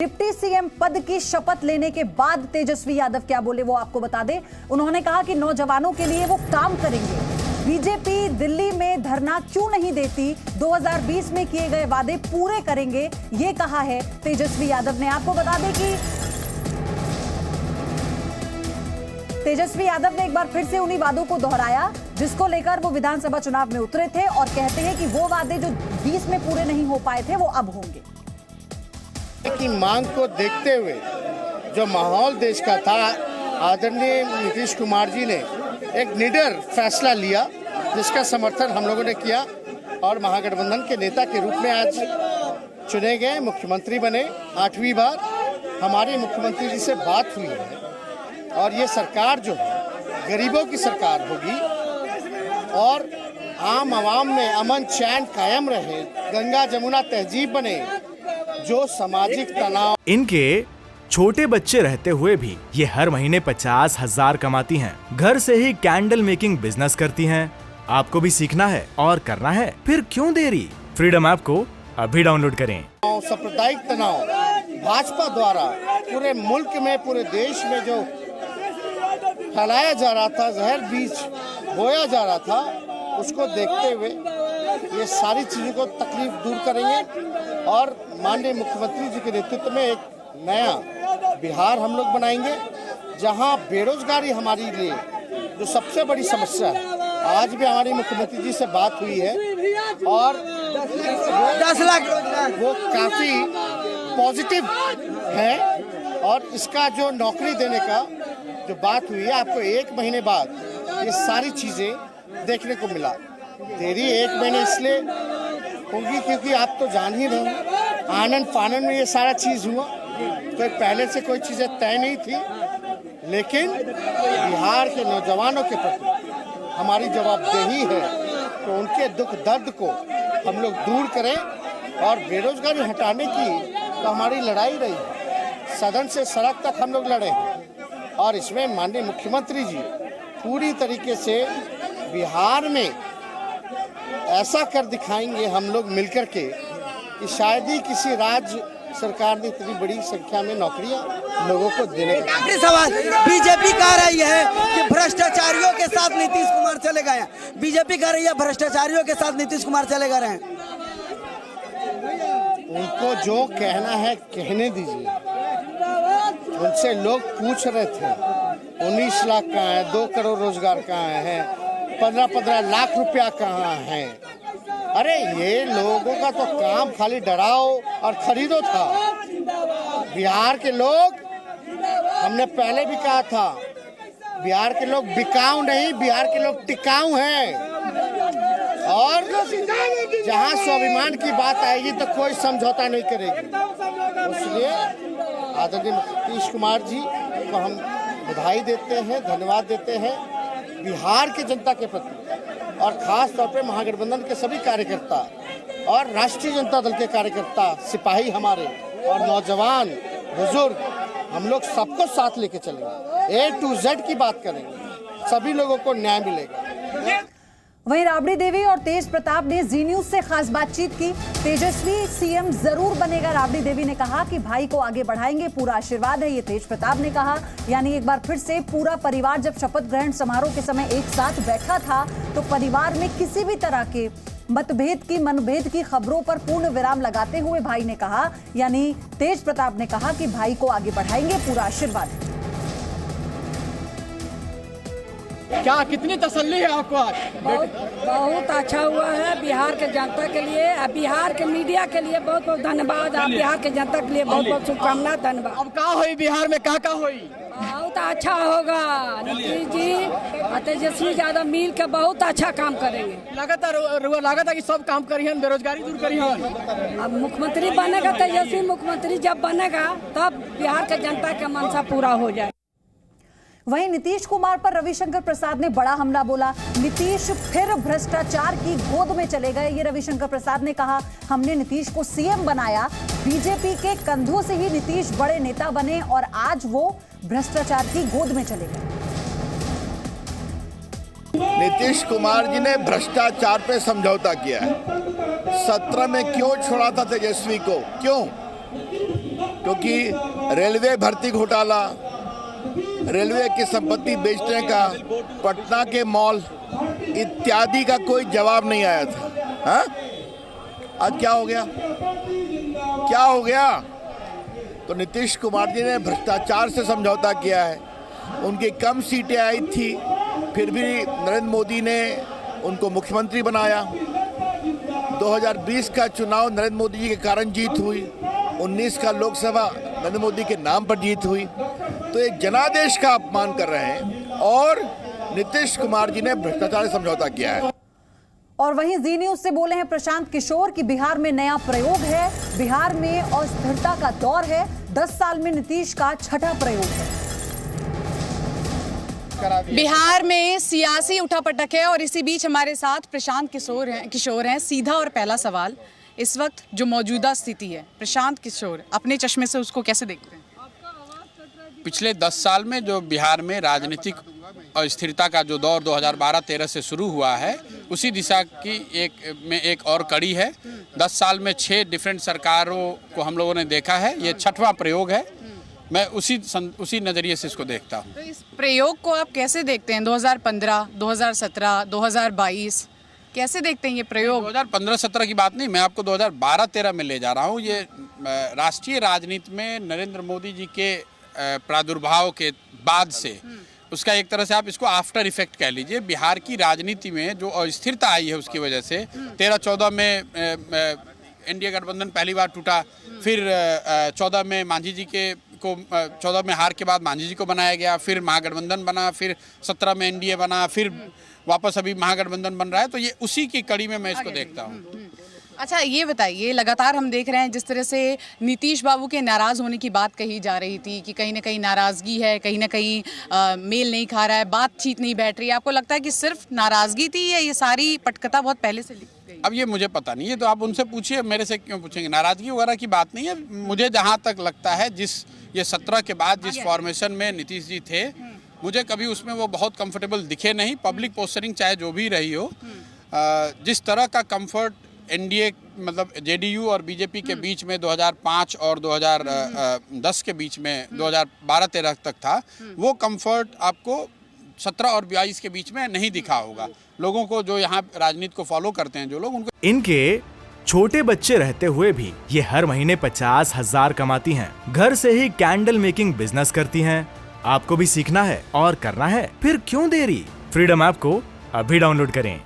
Deputy CM पद की शपथ लेने के बाद तेजस्वी यादव क्या बोले वो आपको बता दें। उन्होंने कहा कि नौजवानों के लिए वो काम करेंगे। बीजेपी दिल्ली में धरना क्यों नहीं देती, 2020 में किए गए वादे पूरे करेंगे, ये कहा है तेजस्वी यादव ने। आपको बता दें कि तेजस्वी यादव ने एक बार फिर से उन्हीं वादों को दोहराया जिसको लेकर वो विधानसभा चुनाव में उतरे थे और कहते हैं कि वो वादे जो 20 में पूरे नहीं हो पाए थे वो अब होंगे। की मांग को देखते हुए जो माहौल देश का था, आदरणीय नीतीश कुमार जी ने एक निडर फैसला लिया जिसका समर्थन हम लोगों ने किया और महागठबंधन के नेता के रूप में आज चुने गए, मुख्यमंत्री बने। 8वीं बार हमारे मुख्यमंत्री जी से बात हुई है और ये सरकार जो है गरीबों की सरकार होगी और आम आवाम में अमन चैन कायम रहे, गंगा जमुना तहजीब बने, जो सामाजिक तनाव। इनके छोटे बच्चे रहते हुए भी ये हर महीने 50,000 कमाती हैं। घर से ही कैंडल मेकिंग बिजनेस करती हैं। आपको भी सीखना है और करना है, फिर क्यों देरी? फ्रीडम ऐप को अभी डाउनलोड करें। सांप्रदायिक तनाव भाजपा द्वारा पूरे मुल्क में, पूरे देश में जो फैलाया जा रहा था, जहर बीज बोया जा रहा था, उसको देखते हुए ये सारी चीजों को तकलीफ दूर करेंगे और माननीय मुख्यमंत्री जी के नेतृत्व में एक नया बिहार हम लोग बनाएंगे जहां बेरोजगारी हमारी लिए जो सबसे बड़ी समस्या है। आज भी हमारी मुख्यमंत्री जी से बात हुई है और 10 लाख वो काफी पॉजिटिव है और इसका जो नौकरी देने का जो बात हुई है, आपको 1 महीने बाद ये सारी चीजें देखने को मिला। देरी 1 महीने इसलिए होगी क्योंकि आप तो जान ही रहे हैं आनंद फानन में ये सारा चीज हुआ, तो पहले से कोई चीजें तय नहीं थी। लेकिन बिहार के नौजवानों के प्रति हमारी जवाबदेही है तो उनके दुख दर्द को हम लोग दूर करें और बेरोजगारी हटाने की तो हमारी लड़ाई रही है। सदन से सड़क तक हम लोग लड़े हैं और इसमें माननीय मुख्यमंत्री जी पूरी तरीके से बिहार में ऐसा कर दिखाएंगे हम लोग मिलकर के कि शायद ही किसी राज्य सरकार ने इतनी बड़ी संख्या में नौकरियां लोगों को देने का। आखिरी सवाल, बीजेपी कह रही है कि भ्रष्टाचारियों के साथ नीतीश कुमार चले गए हैं। बीजेपी कह रही है भ्रष्टाचारियों के साथ नीतीश कुमार चले गए हैं। उनको जो कहना है कहने दीजिए। उनसे लोग पूछ रहे थे 19 लाख कहाँ है, 2 करोड़ रोजगार कहाँ है, 15-15 लाख रुपया कहाँ है। अरे ये लोगों का तो काम खाली डराओ और खरीदो था। बिहार के लोग, हमने पहले भी कहा था, बिहार के लोग बिकाऊ नहीं, बिहार के लोग टिकाऊ हैं और जहां स्वाभिमान की बात आएगी तो कोई समझौता नहीं करेगी। इसलिए आदरणीय नीतीश कुमार जी को हम बधाई देते हैं, धन्यवाद देते हैं बिहार की जनता के प्रति और खास तौर पे महागठबंधन के सभी कार्यकर्ता और राष्ट्रीय जनता दल के कार्यकर्ता, सिपाही हमारे और नौजवान, बुजुर्ग, हम लोग सबको साथ लेके चलेंगे। A to Z की बात करेंगे, सभी लोगों को न्याय मिलेगा। वहीं राबड़ी देवी और तेज प्रताप ने जी न्यूज से खास बातचीत की। तेजस्वी सीएम जरूर बनेगा, राबड़ी देवी ने कहा कि भाई को आगे बढ़ाएंगे, पूरा आशीर्वाद है, ये तेज प्रताप ने कहा। यानी एक बार फिर से पूरा परिवार जब शपथ ग्रहण समारोह के समय एक साथ बैठा था तो परिवार में किसी भी तरह के मनभेद की खबरों पर पूर्ण विराम लगाते हुए भाई ने कहा, यानी तेज प्रताप ने कहा कि भाई को आगे बढ़ाएंगे, पूरा आशीर्वाद है। क्या कितनी तसल्ली है आपको आज? बहुत अच्छा हुआ है बिहार के जनता के लिए, बिहार के मीडिया के लिए बहुत बहुत धन्यवाद। आप बिहार के जनता के लिए बहुत बहुत शुभकामनाएं, धन्यवाद। अब का होई बिहार में, का होई? बहुत अच्छा होगा। नीतीश जी और तेजस्वी यादव मिल के बहुत अच्छा काम करेंगे। लागत है कि सब काम करी हैं, बेरोजगारी दूर करी हैं। अब मुख्यमंत्री बनेगा, तेजस्वी मुख्यमंत्री जब बनेगा तब बिहार के जनता का मनसा पूरा हो जाए। वहीं नीतीश कुमार पर रविशंकर प्रसाद ने बड़ा हमला बोला। नीतीश फिर भ्रष्टाचार की गोद में चले गए, ये रविशंकर प्रसाद ने कहा। हमने नीतीश को सीएम बनाया, बीजेपी के कंधों से ही नीतीश बड़े नेता बने और आज वो भ्रष्टाचार की गोद में चले गए। नीतीश कुमार जी ने भ्रष्टाचार पे समझौता किया है। 17 में क्यों छोड़ा था तेजस्वी को? क्यों? क्योंकि रेलवे भर्ती घोटाला, रेलवे की संपत्ति बेचने का, पटना के मॉल इत्यादि का कोई जवाब नहीं आया था। हाँ? आज क्या हो गया? क्या हो गया? तो नीतीश कुमार जी ने भ्रष्टाचार से समझौता किया है। उनकी कम सीटें आई थी, फिर भी नरेंद्र मोदी ने उनको मुख्यमंत्री बनाया। 2020 का चुनाव नरेंद्र मोदी जी के कारण जीत हुई। 19 का लोकसभा नरेंद्र मोदी के नाम पर जीत हुई। तो एक जनादेश का अपमान कर रहे हैं और नीतीश कुमार जी ने भ्रष्टाचार से समझौता किया है। और वहीं जी न्यूज से बोले हैं प्रशांत किशोर कि बिहार में नया प्रयोग है, बिहार में अस्थिरता का दौर है, 10 साल में नीतीश का छठा प्रयोग है। बिहार में सियासी उठापटक है और इसी बीच हमारे साथ प्रशांत किशोर हैं। सीधा और पहला सवाल, इस वक्त जो मौजूदा स्थिति है, प्रशांत किशोर अपने चश्मे से उसको कैसे देखते हैं? पिछले 10 साल में जो बिहार में राजनीतिक अस्थिरता का जो दौर 2012-13 से शुरू हुआ है, उसी दिशा की एक और कड़ी है। 10 साल में 6 डिफरेंट सरकारों को हम लोगों ने देखा है। ये छठवां प्रयोग है। मैं उसी नज़रिए से इसको देखता हूँ। तो इस प्रयोग को आप कैसे देखते हैं? 2015, 2017, 2022 कैसे देखते हैं ये प्रयोग? 2015-17 की बात नहीं, मैं आपको 2012-13 में ले जा रहा हूँ। ये राष्ट्रीय राजनीति में नरेंद्र मोदी जी के प्रादुर्भाव के बाद से, उसका एक तरह से आप इसको आफ्टर इफेक्ट कह लीजिए, बिहार की राजनीति में जो अस्थिरता आई है उसकी वजह से 13-14 में एनडीए गठबंधन पहली बार टूटा, फिर 14 में मांझी जी को 14 में हार के बाद मांझी जी को बनाया गया, फिर महागठबंधन बना, फिर 17 में एनडीए बना, फिर वापस अभी महागठबंधन बन रहा है। तो ये उसी की कड़ी में मैं इसको देखता हूँ। अच्छा, ये बताइए, लगातार हम देख रहे हैं जिस तरह से नीतीश बाबू के नाराज़ होने की बात कही जा रही थी कि कहीं ना कहीं नाराज़गी है, कहीं ना कहीं मेल नहीं खा रहा है, बातचीत नहीं बैठ रही है। आपको लगता है कि सिर्फ नाराज़गी थी या ये सारी पटकथा बहुत पहले से लिखी गई? अब ये मुझे पता नहीं है, तो आप उनसे पूछिए, मेरे से क्यों पूछेंगे? नाराज़गी वगैरह की बात नहीं है। मुझे जहाँ तक लगता है, ये 17 के बाद जिस फॉर्मेशन में नीतीश जी थे, मुझे कभी उसमें वो बहुत कंफर्टेबल दिखे नहीं। पब्लिक पोस्टरिंग चाहे जो भी रही हो, जिस तरह का कंफर्ट एनडीए मतलब जेडीयू और बीजेपी के बीच में 2005 और 2010 के बीच में 2012-13 तक था, वो कंफर्ट आपको 17 और 22 के बीच में नहीं दिखा होगा। लोगों को जो यहाँ राजनीति को फॉलो करते हैं जो लोग, उनको इनके छोटे बच्चे रहते हुए भी ये हर महीने 50,000 कमाती हैं। घर से ही कैंडल मेकिंग बिजनेस करती हैं। आपको भी सीखना है और करना है, फिर क्यों देरी? फ्रीडम ऐप को अभी डाउनलोड करें।